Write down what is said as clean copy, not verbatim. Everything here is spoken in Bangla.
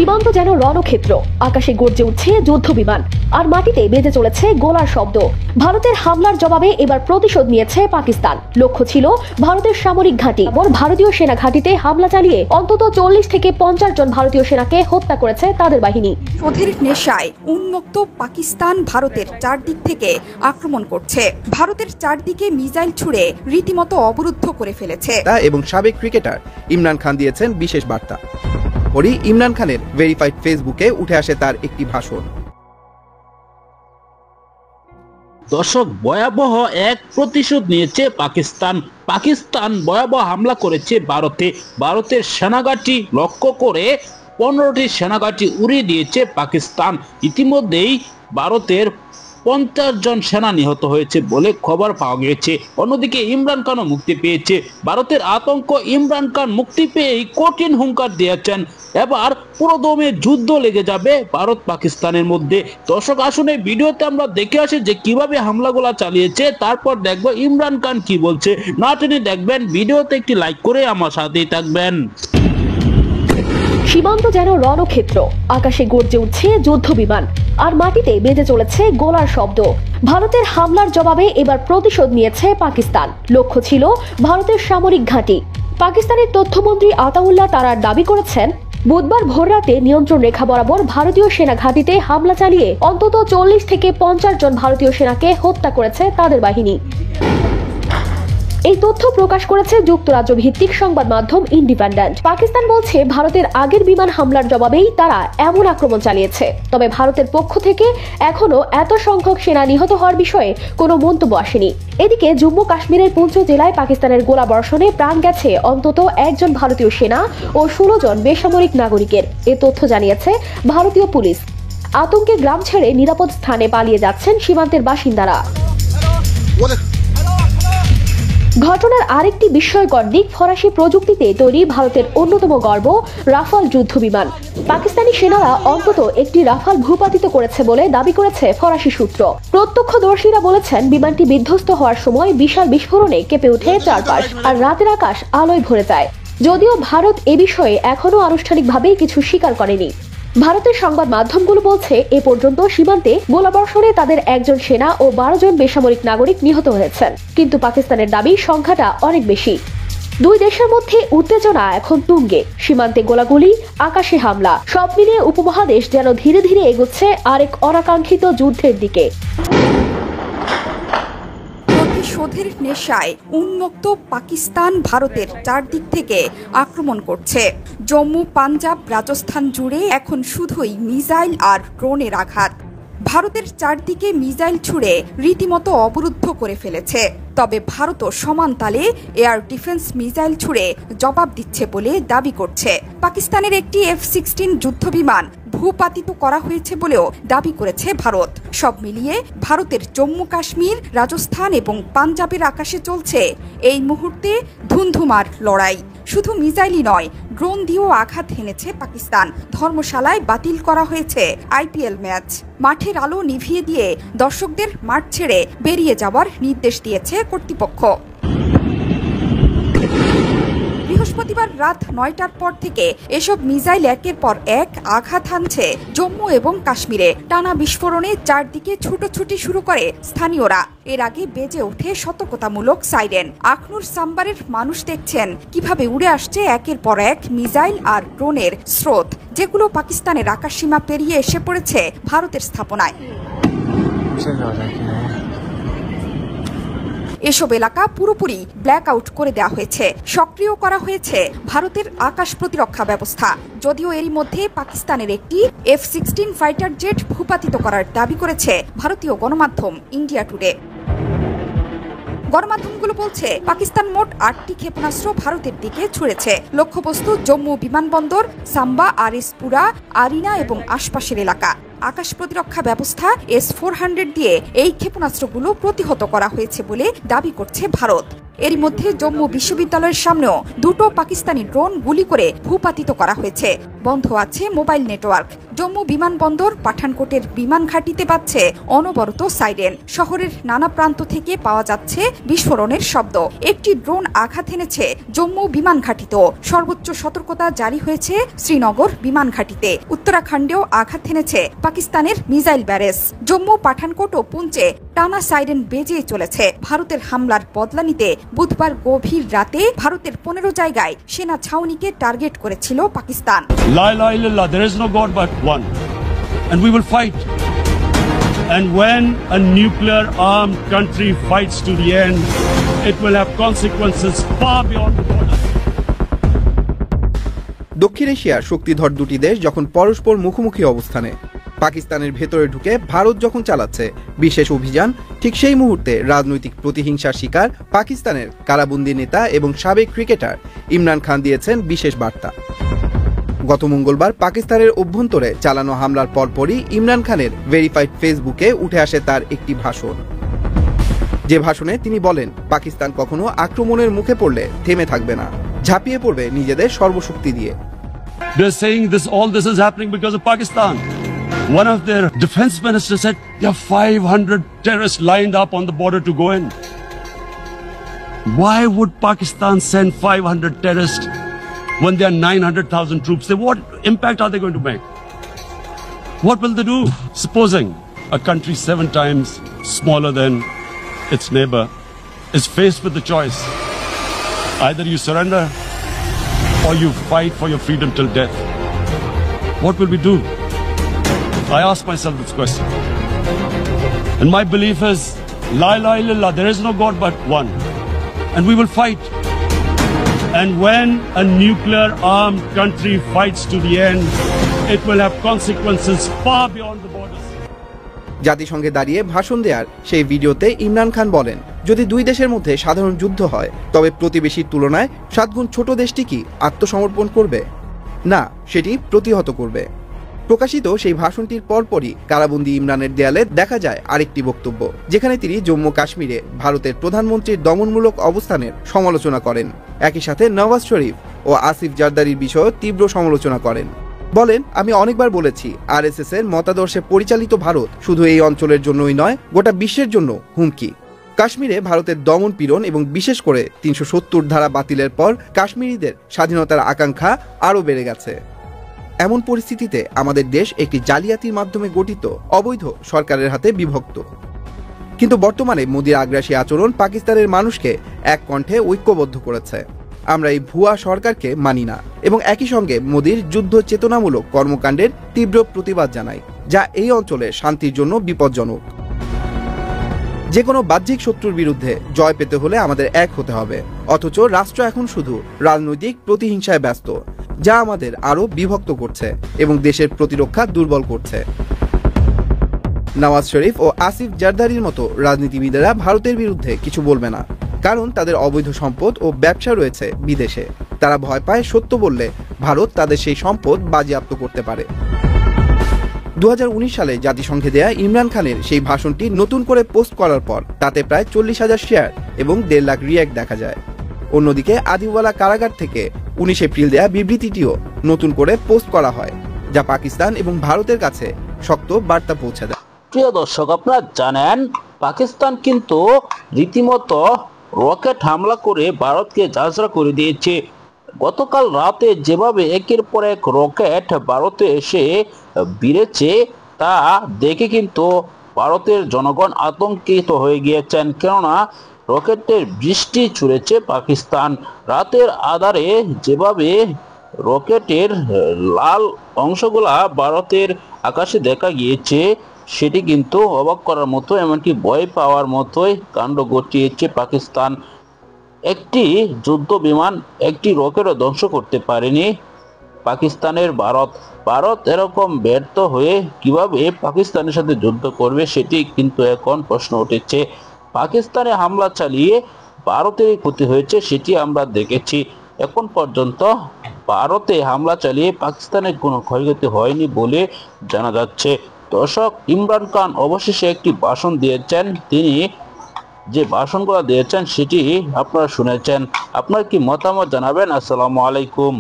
সীমান্ত যেন রণক্ষেত্র, আকাশে গর্জে উঠছে যুদ্ধ বিমান, আর মাটিতে বেজে চলেছে গোলার শব্দ। ভারতের হামলার জবাবে এবার প্রতিশোধ নিয়েছে পাকিস্তান। লক্ষ্য ছিল ভারতের সামরিক ঘাঁটি। ভারতীয় সেনা ঘাঁটিতে হামলা চালিয়ে অন্তত 40 থেকে 50 জন ভারতীয় সেনাকে হত্যা করেছে তাদের বাহিনী। শোধের নেশায় উন্মুক্ত পাকিস্তান ভারতের চারদিক থেকে আক্রমণ করছে। ভারতের চারদিকে মিসাইল ছুড়ে রীতিমতো অবরুদ্ধ করে ফেলেছে। এবং সাবেক ক্রিকেটার ইমরান খান দিয়েছেন বিশেষ বার্তা। পরই ইমরান খানের ভেরিফাইড ফেসবুকে উঠে আসে তার একটি ভাষণ। দর্শক, ভয়াবহ এক প্রতিশোধ নিয়েছে পাকিস্তান ভয়াবহ হামলা করেছে ভারতের সেনাঘাঁটি লক্ষ্য করে 15টি সেনাঘাঁটি উড়িয়ে দিয়েছে পাকিস্তান। ইতিমধ্যেই ভারতের 50 জন সেনা নিহত হয়েছে বলে খবর পাওয়া গিয়েছে। অন্যদিকে ইমরান খানও মুক্তি পেয়েছে। ভারতের আতঙ্ক, ইমরান খান মুক্তি পেয়েই কঠিন হুঙ্কার দিয়েছেন এবার পুরোদমে যুদ্ধ লেগে যাবে ভারত পাকিস্তানের মধ্যে। দর্শক, আসুন এই ভিডিওতে আমরা দেখে আসি যে কিভাবে হামলাগুলো চালিয়েছে, তারপর দেখবো ইমরান খান কি বলছে। না টেনে দেখবেন, ভিডিওতে একটি লাইক করে আমার সাথেই থাকবেন। সীমান্ত যেন রণক্ষেত্র, আকাশে গর্জে উঠছে যুদ্ধ বিমান, আর মাটিতে বেজে চলেছে গোলার শব্দ। ভারতের হামলার জবাবে এবার প্রতিশোধ নিয়েছে পাকিস্তান। লক্ষ্য ছিল ভারতের সামরিক ঘাঁটি। পাকিস্তানের তথ্যমন্ত্রী আতাউল্লাহ তারার দাবি করেছেন, বুধবার ভোররাতে নিয়ন্ত্রণ রেখা বরাবর ভারতীয় সেনা ঘাঁটিতে হামলা চালিয়ে অন্তত 40 থেকে 50 জন ভারতীয় সেনাকে হত্যা করেছে তাদের বাহিনী। এই তথ্য প্রকাশ করেছে যুক্তরাজ্য ভিত্তিক সংবাদ মাধ্যম ইন্ডিপেন্ডেন্ট। পাকিস্তান বলছে ভারতের আগের বিমান হামলার জবাবেই তারা এমন আক্রমণ চালিয়েছে। তবে ভারতের পক্ষ থেকে এখনো এত সংখ্যক সেনা নিহত হওয়ার বিষয়ে কোনো মন্তব্য আসেনি। এদিকে জম্মু কাশ্মীরের পুঞ্চ জেলায় পাকিস্তানের গোলাবর্ষণে প্রাণ গেছে অন্তত 1 জন ভারতীয় সেনা ও 16 জন বেসামরিক নাগরিকের। এ তথ্য জানিয়েছে ভারতীয় পুলিশ। আতঙ্কে গ্রাম ছেড়ে নিরাপদ স্থানে পালিয়ে যাচ্ছেন সীমান্তের বাসিন্দারা। ঘটনার আরেকটি বিস্ময়কর দিক, ফরাসি প্রযুক্তিতে তৈরি ভারতের অন্যতম গর্ব রাফাল যুদ্ধ বিমান। পাকিস্তানি সেনারা অন্তত একটি রাফাল ভূপাতিত করেছে বলে দাবি করেছে ফরাসি সূত্র। প্রত্যক্ষদর্শীরা বলেছেন, বিমানটি বিধ্বস্ত হওয়ার সময় বিশাল বিস্ফোরণে কেঁপে ওঠে চারপাশ, আর রাতের আকাশ আলোয় ভরে যায়। যদিও ভারত এ বিষয়ে এখনো আনুষ্ঠানিকভাবে কিছু স্বীকার করেনি। ভারতের সংবাদ মাধ্যমগুলো বলছে, এ পর্যন্ত সীমান্তে গোলাবর্ষণে তাদের 1 জন সেনা ও 12 জন বেসামরিক নাগরিক নিহত হয়েছেন। কিন্তু পাকিস্তানের দাবি সংখ্যাটা অনেক বেশি। দুই দেশের মধ্যে উত্তেজনা এখন তুঙ্গে। সীমান্তে গোলাগুলি, আকাশে হামলা, সব মিলিয়ে উপমহাদেশ যেন ধীরে ধীরে এগোচ্ছে আরেক অনাকাঙ্ক্ষিত যুদ্ধের দিকে। শোধের নেশায় উন্মুক্ত পাকিস্তান ভারতের চারদিক থেকে আক্রমণ করছে। জম্মু, পাঞ্জাব, রাজস্থান জুড়ে এখন শুধুই মিসাইল আর ড্রোনের আঘাত। ভারতের চারদিকে মিসাইল ছুড়ে রীতিমতো অবরুদ্ধ করে ফেলেছে। তবে ভারতও সমান তালে এয়ার ডিফেন্স মিসাইল ছুড়ে জবাব দিচ্ছে বলে দাবি করছে। পাকিস্তানের একটি F-16 যুদ্ধ বিমান ভূপাতিত করা হয়েছে বলেও দাবি করেছে ভারত। সব মিলিয়ে ভারতের জম্মু কাশ্মীর, রাজস্থান এবং পাঞ্জাবের আকাশে চলছে এই মুহূর্তে ধুন্ধুমার লড়াই। শুধু মিসাইলই নয়, ড্রোন দিয়েও আঘাত হেনেছে পাকিস্তান। ধর্মশালায় বাতিল করা হয়েছে IPL ম্যাচ। মাঠের আলো নিভিয়ে দিয়ে দর্শকদের মাঠ ছেড়ে বেরিয়ে যাওয়ার নির্দেশ দিয়েছে কর্তৃপক্ষ। বৃহস্পতিবার রাত 9টার পর থেকে এসব মিসাইল একের পর এক আঘাত হানছে জম্মু এবং কাশ্মীরে। টানা বিস্ফোরণে চারদিকে ছুটোছুটি শুরু করে স্থানীয়রা। এর আগে বেজে ওঠে সতর্কতামূলক সাইরেন। আখনুর সাম্বারের মানুষ দেখছেন কিভাবে উড়ে আসছে একের পর এক মিসাইল আর ড্রোনের স্রোত, যেগুলো পাকিস্তানের আকাশসীমা পেরিয়ে এসে পড়েছে ভারতের স্থাপনায়। এসব এলাকা পুরোপুরি ব্ল্যাক আউট করে দেওয়া হয়েছে। সক্রিয় করা হয়েছে ভারতের আকাশ প্রতিরক্ষা ব্যবস্থা। যদিও এরই মধ্যে পাকিস্তানের একটি F-16 ফাইটার জেট ভূপাতিত করার দাবি করেছে ভারতীয় গণমাধ্যম ইন্ডিয়া টুডে। গণমাধ্যমগুলো বলছে, পাকিস্তান মোট 8টি ক্ষেপণাস্ত্র ভারতের দিকে ছুড়েছে। লক্ষ্যবস্তু জম্মু বিমানবন্দর, সাম্বা, আরিসপুরা, আরিনা এবং আশপাশের এলাকা। আকাশ প্রতিরক্ষা ব্যবস্থা S-400 দিয়ে এই ক্ষেপণাস্ত্রগুলো প্রতিহত করা হয়েছে বলে দাবি করছে ভারত। এরই মধ্যে জম্মু বিশ্ববিদ্যালয়ের সামনেও দুটো পাকিস্তানি ড্রোন গুলি করে ভূপাতিত করা হয়েছে। বন্ধ আছে মোবাইল নেটওয়ার্ক। জম্মু বিমানবন্দর পাঠানকোটের বিমান ঘাঁটিতে বাজছে অনবরত সাইরেন। শহরের নানা প্রান্ত থেকে পাওয়া যাচ্ছে বিস্ফোরণের শব্দ। একটি ড্রোন আঘাত এনেছে জম্মু বিমান ঘাঁটিতেও। সর্বোচ্চ সতর্কতা জারি হয়েছে শ্রীনগর বিমান ঘাঁটিতে। উত্তরাখণ্ডেও আঘাত এনেছে পাকিস্তানের মিসাইল ব্যারেজ। জম্মু পাঠানকোট ও পুঞ্চে টানা সাইরেন বেজে চলেছে। ভারতের হামলার বদলা নিতে বুধবার গভীর রাতে ভারতের 15 জায়গায় সেনা ছাউনিকে টার্গেট করেছিল Pakistan. La ilaha illallah, there is no God but one, and we will fight. And when a nuclear armed country fights to the end, it will have consequences far beyond the borders. দক্ষিণ এশিয়ার শক্তিধর দুটি দেশ যখন পরস্পর মুখোমুখি অবস্থানে, পাকিস্তানের ভেতরে ঢুকে ভারত যখন চালাচ্ছে বিশেষ অভিযান, ঠিক সেই মুহূর্তে রাজনৈতিক প্রতিহিংসার শিকার পাকিস্তানের কারাবন্দী নেতা এবং সাবেক ক্রিকেটার ইমরান খান দিয়েছেন বিশেষ বার্তা। গত মঙ্গলবার পাকিস্তানের অভ্যন্তরে চালানো হামলার পরপরই ইমরান খানের ভেরিফাইড ফেসবুকে উঠে আসে তার একটি ভাষণ। যে ভাষণে তিনি বলেন, পাকিস্তান কখনো আক্রমণের মুখে পড়লে থেমে থাকবে না, ঝাঁপিয়ে পড়বে নিজেদের সর্বশক্তি দিয়ে। They're saying all this is happening because of Pakistan. One of their defense ministers said there are 500 terrorists lined up on the border to go in. Why would Pakistan send 500 terrorists when there are 900,000 troops? What impact are they going to make? What will they do? Supposing a country 7 times smaller than its neighbor is faced with the choice. Either you surrender or you fight for your freedom till death. What will we do? I ask myself this question. And my belief is, La ilaha illallah, there is no God but one. And we will fight. And when a nuclear armed country fights to the end, it will have consequences far beyond the borders. জাতিসংঘে দাঁড়িয়ে ভাষণ দেওয়ার সেই ভিডিওতে ইমরান খান বলেন, যদি দুই দেশের মধ্যে সাধারণ যুদ্ধ হয় তবে প্রতিবেশীর তুলনায় 7 গুণ ছোট দেশটি কি আত্মসমর্পণ করবে? না, সেটি প্রতিহত করবে। প্রকাশিত সেই ভাষণটির পরপরই কারাবন্দী ইমরানের দেয়ালে দেখা যায় আরেকটি বক্তব্য, যেখানে তিনি জম্মু কাশ্মীরে ভারতের প্রধানমন্ত্রীর দমনমূলক অবস্থানের সমালোচনা করেন। একই সাথে নওয়াজ শরীফ ও আসিফ জারদারির বিষয়েও তীব্র সমালোচনা করেন। বলেন, আমি অনেকবার বলেছি, আরএসএস এর মতাদর্শে পরিচালিত ভারত শুধু এই অঞ্চলের জন্যই নয়, গোটা বিশ্বের জন্য হুমকি। কাশ্মীরে ভারতের দমন পীড়ন এবং বিশেষ করে 370 ধারা বাতিলের পর কাশ্মীরিদের স্বাধীনতার আকাঙ্ক্ষা আরও বেড়ে গেছে। এমন পরিস্থিতিতে আমাদের দেশ একটি জালিয়াতির মাধ্যমে গঠিত অবৈধ সরকারের হাতে বিভক্ত। কিন্তু বর্তমানে মোদির আগ্রাসী আচরণ পাকিস্তানের মানুষকে এক কণ্ঠে ঐক্যবদ্ধ করেছে। আমরা এই ভুয়া সরকারকে মানি না এবং একই সঙ্গে মোদির যুদ্ধ চেতনামূলক কর্মকাণ্ডের তীব্র প্রতিবাদ জানাই, যা এই অঞ্চলের শান্তির জন্য বিপজ্জনক। যে কোনো বাহ্যিক শত্রুর বিরুদ্ধে জয় পেতে হলে আমাদের এক হতে হবে, অথচ রাষ্ট্র এখন শুধু রাজনৈতিক প্রতিহিংসায় ব্যস্ত, যা আমাদের আরও বিভক্ত করছে এবং দেশের প্রতিরক্ষা দুর্বল করছে। নওয়াজ শরীফ ও আসিফ জারদারির মতো রাজনীতিবিদেরা ভারতের বিরুদ্ধে কিছু বলবে না, কারণ তাদের অবৈধ সম্পদ ও ব্যবসা রয়েছে বিদেশে। তারা ভয় পায় সত্য বললে ভারত তাদের সেই সম্পদ বাজেয়াপ্ত করতে পারে। 2019 সালে জাতিসংঘে দেয়া ইমরান খানের সেই ভাষণটি নতুন করে পোস্ট করার পর তাতে প্রায় 40,000 শেয়ার এবং 1.5 লাখ রিঅ্যাক্ট দেখা যায়। অন্যদিকে আদিওয়ালা কারাগার থেকে 19 এপ্রিল দেয়া বিবৃতিটিও নতুন করে পোস্ট করা হয়, যা পাকিস্তান এবং ভারতের কাছে শক্ত বার্তা পৌঁছে দেয়। প্রিয় দর্শক, আপনারা জানেন পাকিস্তান কিন্তু রীতিমতো রকেট হামলা করে ভারতকে ঝাঁঝরা করে দিয়েছে। গতকাল রাতে যেভাবে একের পর এক রকেট ভারতে এসে ভিড়েছে তা দেখে কিন্তু ভারতের জনগণ আতঙ্কিত হয়ে গিয়েছেন, কেননা রকেটের বৃষ্টি ছুঁড়েছে পাকিস্তান। রাতের আধারে যেভাবে রকেটের লাল অংশগুলা ভারতের আকাশে দেখা গিয়েছে সেটি কিন্তু অবাক করার মতো, এমনকি ভয় পাওয়ার মতোই কাণ্ড ঘটিয়েছে পাকিস্তান। একটি যুদ্ধ বিমান একটি রকেটও ধ্বংস করতে পারেনি পাকিস্তানের ভারত এরকম ব্যর্থ হয়ে কিভাবে পাকিস্তানের সাথে যুদ্ধ করবে সেটি কিন্তু এখন প্রশ্ন উঠেছে। পাকিস্তানে হামলা চালিয়ে ভারতেরই ক্ষতি হয়েছে সেটি আমরা দেখেছি। এখন পর্যন্ত ভারতে হামলা চালিয়ে পাকিস্তানের কোনো ক্ষয়ক্ষতি হয়নি বলে জানা যাচ্ছে। দর্শক, ইমরান খান অবশেষে একটি ভাষণ দিয়েছেন। তিনি যে ভাষণগুলো দিয়েছেন সেটি আপনারা শুনেছেন। আপনার কি মতামত জানাবেন। আসসালামু আলাইকুম।